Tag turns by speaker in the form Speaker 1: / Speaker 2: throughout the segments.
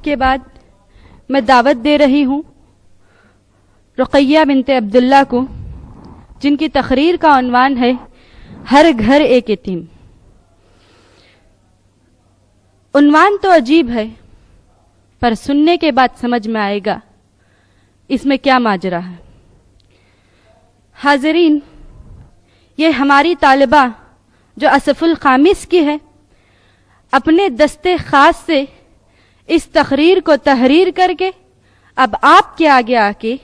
Speaker 1: کے بعد میں دعوت دے رہی ہوں رقیہ بنت عبداللہ کو، جن کی تقریر کا عنوان ہے ہر گھر ایک یتیم۔ عنوان تو عجیب ہے، پر سننے کے بعد سمجھ میں آئے گا اس میں کیا ماجرا ہے۔ حاضرین، یہ ہماری طالبہ جو اسف الخامس کی ہے، اپنے دستے خاص سے اس تقریر کو تحریر کر کے اب آپ کے آگے آ کے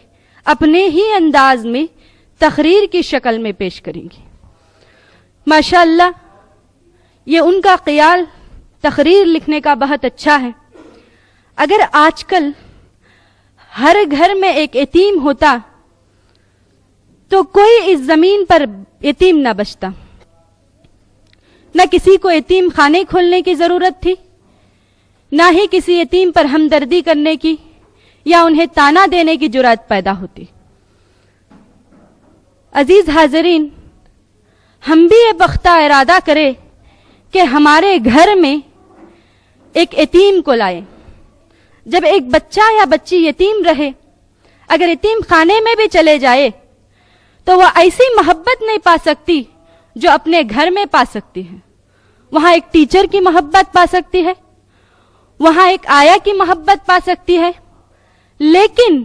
Speaker 1: اپنے ہی انداز میں تقریر کی شکل میں پیش کریں گی۔ ماشاءاللہ، یہ ان کا خیال تقریر لکھنے کا بہت اچھا ہے۔ اگر آج کل ہر گھر میں ایک یتیم ہوتا تو کوئی اس زمین پر یتیم نہ بچتا، نہ کسی کو یتیم خانے کھولنے کی ضرورت تھی، نہ ہی کسی یتیم پر ہمدردی کرنے کی یا انہیں تانا دینے کی جرات پیدا ہوتی۔ عزیز حاضرین، ہم بھی یہ پختہ ارادہ کرے کہ ہمارے گھر میں ایک یتیم کو لائیں۔ جب ایک بچہ یا بچی یتیم رہے، اگر یتیم خانے میں بھی چلے جائے تو وہ ایسی محبت نہیں پا سکتی جو اپنے گھر میں پا سکتی ہے۔ وہاں ایک ٹیچر کی محبت پا سکتی ہے، وہاں ایک آیا کی محبت پا سکتی ہے، لیکن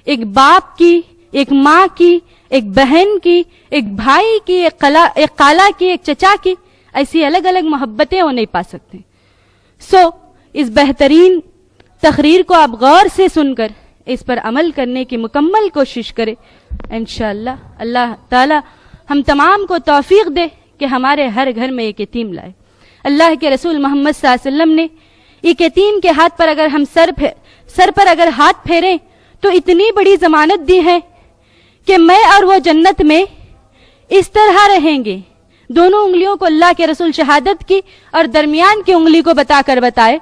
Speaker 1: ایک باپ کی، ایک ماں کی، ایک بہن کی، ایک بھائی کی، ایک خالہ کی، ایک چچا کی، ایسی الگ الگ محبتیں وہ نہیں پا سکتے۔ اس بہترین تقریر کو آپ غور سے سن کر اس پر عمل کرنے کی مکمل کوشش کریں۔ انشاءاللہ اللہ تعالی ہم تمام کو توفیق دے کہ ہمارے ہر گھر میں ایک یتیم لائے۔ اللہ کے رسول محمد صلی اللہ علیہ وسلم نے ایک یتیم کے ہاتھ پر اگر ہم سر پر اگر ہاتھ پھیریں تو اتنی بڑی ضمانت دی ہے کہ میں اور وہ جنت میں اس طرح رہیں گے۔ دونوں انگلیوں کو اللہ کے رسول شہادت کی اور درمیان کی انگلی کو بتا کر بتائے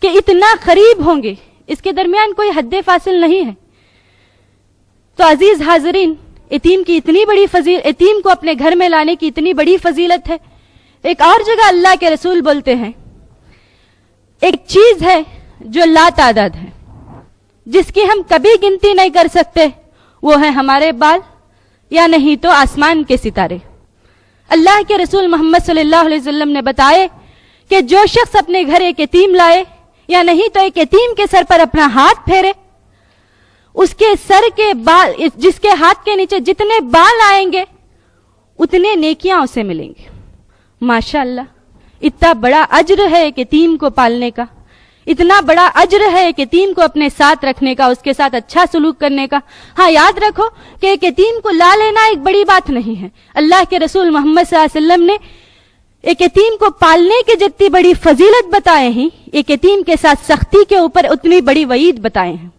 Speaker 1: کہ اتنا قریب ہوں گے، اس کے درمیان کوئی حد فاصل نہیں ہے۔ تو عزیز حاضرین، یتیم کی اتنی بڑی فضیلت، یتیم کو اپنے گھر میں لانے کی اتنی بڑی فضیلت ہے۔ ایک اور جگہ اللہ کے رسول بولتے ہیں، ایک چیز ہے جو لا تعداد ہے، جس کی ہم کبھی گنتی نہیں کر سکتے، وہ ہے ہمارے بال، یا نہیں تو آسمان کے ستارے۔ اللہ کے رسول محمد صلی اللہ علیہ وسلم نے بتائے کہ جو شخص اپنے گھر ایک یتیم لائے، یا نہیں تو ایک یتیم کے سر پر اپنا ہاتھ پھیرے، اس کے سر کے بال، جس کے ہاتھ کے نیچے جتنے بال آئیں گے اتنے نیکیاں اسے ملیں گے۔ ماشاءاللہ، اتنا بڑا اجر ہے ایک یتیم کو پالنے کا، اتنا بڑا اجر ہے ایک یتیم کو اپنے ساتھ رکھنے کا، اس کے ساتھ اچھا سلوک کرنے کا۔ ہاں، یاد رکھو کہ ایک یتیم کو لا لینا ایک بڑی بات نہیں ہے۔ اللہ کے رسول محمد صلی اللہ علیہ وسلم نے ایک یتیم کو پالنے کی جتنی بڑی فضیلت بتائے ہیں، ایک یتیم کے ساتھ سختی کے اوپر اتنی بڑی وعید بتائے ہیں۔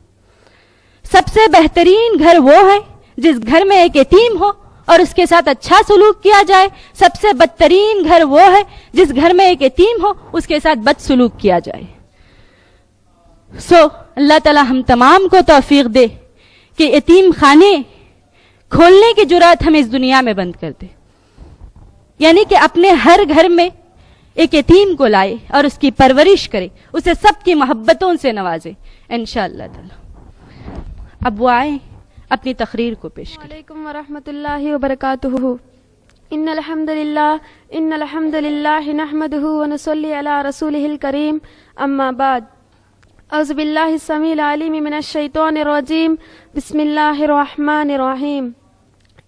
Speaker 1: سب سے بہترین گھر وہ ہے جس گھر میں ایک یتیم ہو اور اس کے ساتھ اچھا سلوک کیا جائے۔ سب سے بدترین گھر وہ ہے جس گھر میں ایک یتیم ہو، اس کے ساتھ بد سلوک کیا جائے۔ اللہ تعالی ہم تمام کو توفیق دے کہ یتیم خانے کھولنے کی جرات ہم اس دنیا میں بند کر دے، یعنی کہ اپنے ہر گھر میں ایک یتیم کو لائے اور اس کی پرورش کرے، اسے سب کی محبتوں سے نوازے انشاءاللہ تعالی۔ اب وہ آئیں اپنی تقریر کو پیش کریں۔
Speaker 2: السلام علیکم ورحمۃ اللہ وبرکاتہ۔ ان الحمد للہ نحمده ونصلی علی رسوله الکریم، اما بعد۔ اعوذ باللہ السمیع العلیم من الشیطان الرجیم، بسم اللہ الرحمن الرحیم۔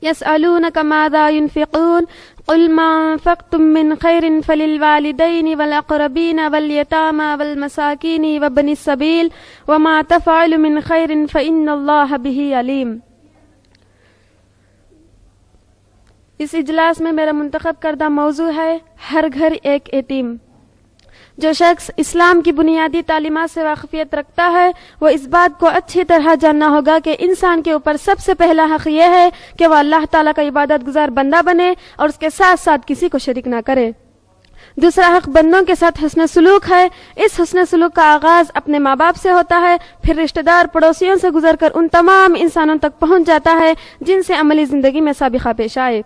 Speaker 2: یسألونک ماذا ينفقون قل ما انفقتم من خیر فللوالدین والاقربین والیتامى والمساکین وابن السبیل وما تفعلوا من خیر فإن اللہ به علیم۔ اس اجلاس میں میرا منتخب کردہ موضوع ہے ہر گھر ایک یتیم۔ جو شخص اسلام کی بنیادی تعلیمات سے واقفیت رکھتا ہے، وہ اس بات کو اچھی طرح جاننا ہوگا کہ انسان کے اوپر سب سے پہلا حق یہ ہے کہ وہ اللہ تعالیٰ کا عبادت گزار بندہ بنے اور اس کے ساتھ ساتھ کسی کو شریک نہ کرے۔ دوسرا حق بندوں کے ساتھ حسن سلوک ہے۔ اس حسن سلوک کا آغاز اپنے ماں باپ سے ہوتا ہے، پھر رشتہ دار پڑوسیوں سے گزر کر ان تمام انسانوں تک پہنچ جاتا ہے جن سے عملی زندگی میں سابقہ پیش آئے۔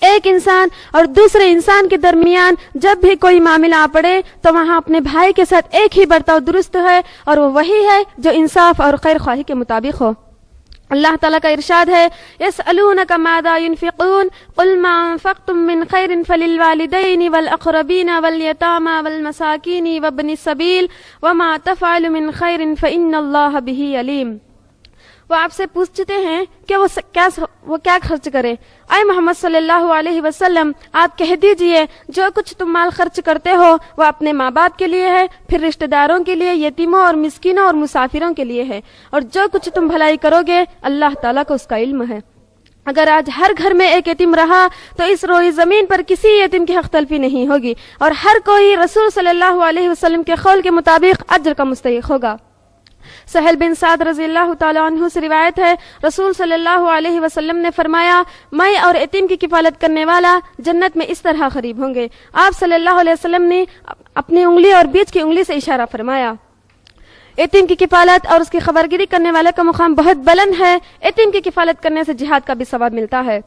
Speaker 2: ایک انسان اور دوسرے انسان کے درمیان جب بھی کوئی معاملہ آ پڑے تو وہاں اپنے بھائی کے ساتھ ایک ہی برتاؤ درست ہے، اور وہ وہی ہے جو انصاف اور خیر خواہی کے مطابق ہو۔ اللہ تعالیٰ کا ارشاد ہے یسألونک ماذا ينفقون قل ما انفقتم من خیر فللوالدین والاقربین والیتامی والمساکین وابن السبیل وما تفعل من خیر فإن اللہ بہ علیم۔ وہ آپ سے پوچھتے ہیں کہ وہ کیا خرچ کرے۔ اے محمد صلی اللہ علیہ وسلم، آپ کہہ دیجئے جو کچھ تم مال خرچ کرتے ہو وہ اپنے ماں باپ کے لیے ہے، پھر رشتہ داروں کے لیے، یتیموں اور مسکینوں اور مسافروں کے لیے ہے، اور جو کچھ تم بھلائی کرو گے اللہ تعالیٰ کو اس کا علم ہے۔ اگر آج ہر گھر میں ایک یتیم رہا تو اس روئی زمین پر کسی یتیم کی حق تلفی نہیں ہوگی، اور ہر کوئی رسول صلی اللہ علیہ وسلم کے قول کے مطابق اجر کا مستحق ہوگا۔ سہل بن سعد رضی اللہ تعالیٰ عنہ سے روایت ہے، رسول صلی اللہ علیہ وسلم نے فرمایا، میں اور یتیم کی کفالت کرنے والا جنت میں اس طرح قریب ہوں گے۔ آپ صلی اللہ علیہ وسلم نے اپنی انگلی اور بیچ کی انگلی سے اشارہ فرمایا۔ یتیم کی کفالت اور اس کی خبرگیری کرنے والے کا مقام بہت بلند ہے۔ یتیم کی کفالت کرنے سے جہاد کا بھی ثواب ملتا ہے۔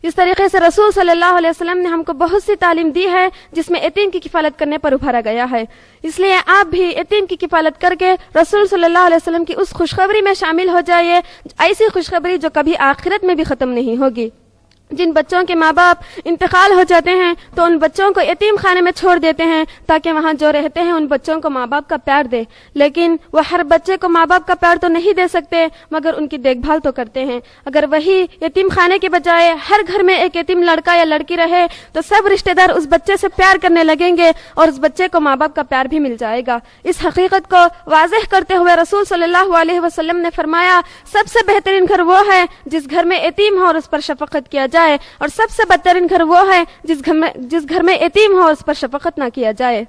Speaker 2: اس طریقے سے رسول صلی اللہ علیہ وسلم نے ہم کو بہت سی تعلیم دی ہے جس میں یتیم کی کفالت کرنے پر ابھارا گیا ہے۔ اس لیے آپ بھی یتیم کی کفالت کر کے رسول صلی اللہ علیہ وسلم کی اس خوشخبری میں شامل ہو جائیے، ایسی خوشخبری جو کبھی آخرت میں بھی ختم نہیں ہوگی۔ جن بچوں کے ماں باپ انتقال ہو جاتے ہیں تو ان بچوں کو یتیم خانے میں چھوڑ دیتے ہیں تاکہ وہاں جو رہتے ہیں ان بچوں کو ماں باپ کا پیار دے، لیکن وہ ہر بچے کو ماں باپ کا پیار تو نہیں دے سکتے مگر ان کی دیکھ بھال تو کرتے ہیں۔ اگر وہی یتیم خانے کے بجائے ہر گھر میں ایک یتیم لڑکا یا لڑکی رہے تو سب رشتہ دار اس بچے سے پیار کرنے لگیں گے اور اس بچے کو ماں باپ کا پیار بھی مل جائے گا۔ اس حقیقت کو واضح کرتے ہوئے رسول صلی اللہ علیہ وسلم نے فرمایا، سب سے بہترین گھر وہ ہے جس گھر میں یتیم ہو اور اس پر شفقت کیا جائے، اور سب سے بدترین گھر وہ ہے جس گھر میں یتیم ہو اس پر شفقت نہ کیا جائے۔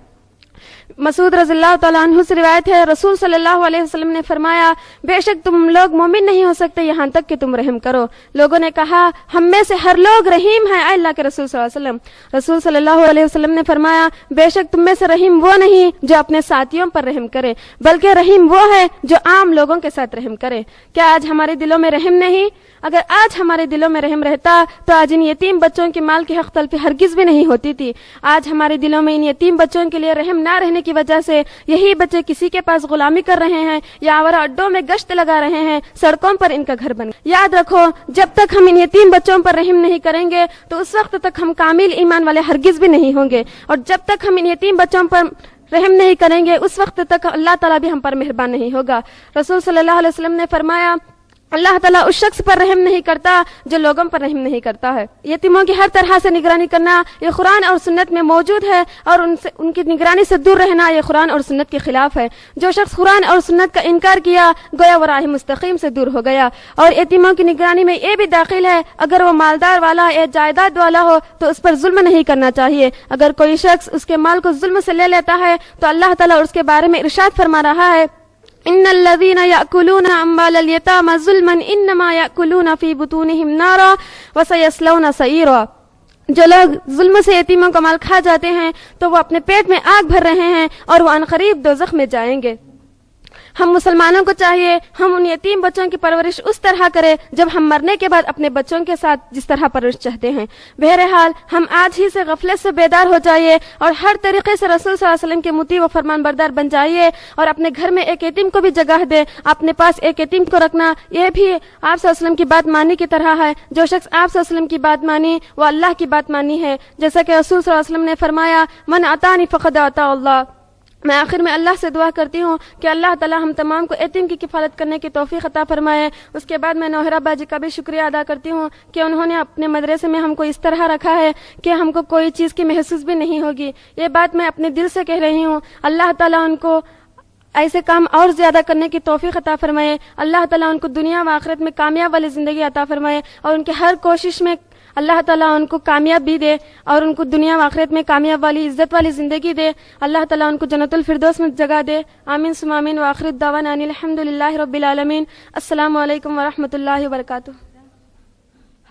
Speaker 2: مسعود رضی اللہ تعالیٰ عنہ سے روایت ہے، رسول صلی اللہ علیہ وسلم نے فرمایا، بے شک تم لوگ مومن نہیں ہو سکتے یہاں تک کہ تم رحم کرو۔ لوگوں نے کہا، ہم میں سے ہر لوگ رحیم ہیں اے اللہ کے رسول صلی اللہ علیہ وسلم۔ رسول صلی اللہ علیہ وسلم نے فرمایا، بے شک تم میں سے رحیم وہ نہیں جو اپنے ساتھیوں پر رحم کرے، بلکہ رحیم وہ ہے جو عام لوگوں کے ساتھ رحم کرے۔ کیا آج ہمارے دلوں میں رحم نہیں؟ اگر آج ہمارے دلوں میں رحم رہتا تو آج ان یتیم بچوں کے مال کی حق تلفی ہرگز بھی نہیں ہوتی تھی۔ آج ہمارے دلوں میں ان یتیم بچوں کے لیے رحم نہ رہنے کی وجہ سے یہی بچے کسی کے پاس غلامی کر رہے ہیں یا آوارہ اڈوں میں گشت لگا رہے ہیں، سڑکوں پر ان کا گھر بن گیا۔ یاد رکھو، جب تک ہم ان یتیم بچوں پر رحم نہیں کریں گے تو اس وقت تک ہم کامل ایمان والے ہرگز بھی نہیں ہوں گے، اور جب تک ہم ان یتیم بچوں پر رحم نہیں کریں گے اس وقت تک اللہ تعالیٰ بھی ہم پر مہربان نہیں ہوگا۔ رسول صلی اللہ علیہ وسلم نے فرمایا، اللہ تعالیٰ اس شخص پر رحم نہیں کرتا جو لوگوں پر رحم نہیں کرتا ہے۔ یتیموں کی ہر طرح سے نگرانی کرنا یہ قرآن اور سنت میں موجود ہے، اور ان کی نگرانی سے دور رہنا یہ قرآن اور سنت کے خلاف ہے۔ جو شخص قرآن اور سنت کا انکار کیا گویا وہ راہ مستقیم سے دور ہو گیا۔ اور یتیموں کی نگرانی میں یہ بھی داخل ہے، اگر وہ مالدار والا یا جائیداد والا ہو تو اس پر ظلم نہیں کرنا چاہیے۔ اگر کوئی شخص اس کے مال کو ظلم سے لے لیتا ہے تو اللہ تعالیٰ اس کے بارے میں ارشاد فرما رہا ہے، ان الذين ياكلون اموال اليتامى ظلما انما ياكلون في بطونهم نارا وسيصلون سعيرا۔ جو لوگ ظلم سے یتیموں کا مال کھا جاتے ہیں تو وہ اپنے پیٹ میں آگ بھر رہے ہیں اور وہ عنقریب دوزخ میں جائیں گے۔ ہم مسلمانوں کو چاہیے ہم ان یتیم بچوں کی پرورش اس طرح کریں جب ہم مرنے کے بعد اپنے بچوں کے ساتھ جس طرح پرورش چاہتے ہیں۔ بہرحال ہم آج ہی سے غفلت سے بیدار ہو جائیے اور ہر طریقے سے رسول صلی اللہ علیہ وسلم کے مطیع و فرمان بردار بن جائیے، اور اپنے گھر میں ایک یتیم کو بھی جگہ دے۔ اپنے پاس ایک یتیم کو رکھنا یہ بھی آپ صلی اللہ علیہ وسلم کی بات مانی کی طرح ہے۔ جو شخص آپ صلی اللہ علیہ وسلم کی بات مانی وہ اللہ کی بات مانی ہے، جیسا کہ رسول صلی اللہ علیہ وسلم نے فرمایا، من اطاعنی فقد اطاع اللہ۔ میں آخر میں اللہ سے دعا کرتی ہوں کہ اللہ تعالیٰ ہم تمام کو یتیم کی کفالت کرنے کی توفیق عطا فرمائے۔ اس کے بعد میں نوہرا باجی کا بھی شکریہ ادا کرتی ہوں کہ انہوں نے اپنے مدرسے میں ہم کو اس طرح رکھا ہے کہ ہم کو کوئی چیز کی محسوس بھی نہیں ہوگی۔ یہ بات میں اپنے دل سے کہہ رہی ہوں۔ اللہ تعالیٰ ان کو ایسے کام اور زیادہ کرنے کی توفیق عطا فرمائے۔ اللہ تعالیٰ ان کو دنیا و آخرت میں کامیاب والی زندگی عطا فرمائے، اور ان کے ہر کوشش میں اللہ تعالیٰ ان کو کامیاب بھی دے اور ان کو دنیا و آخرت میں کامیاب والی عزت والی زندگی دے۔ اللہ تعالیٰ ان کو جنت الفردوس میں جگہ دے۔ آمین ثم آمین، وآخر دعوانا ان الحمد للہ رب العالمین۔ السلام علیکم ورحمۃ اللہ وبرکاتہ۔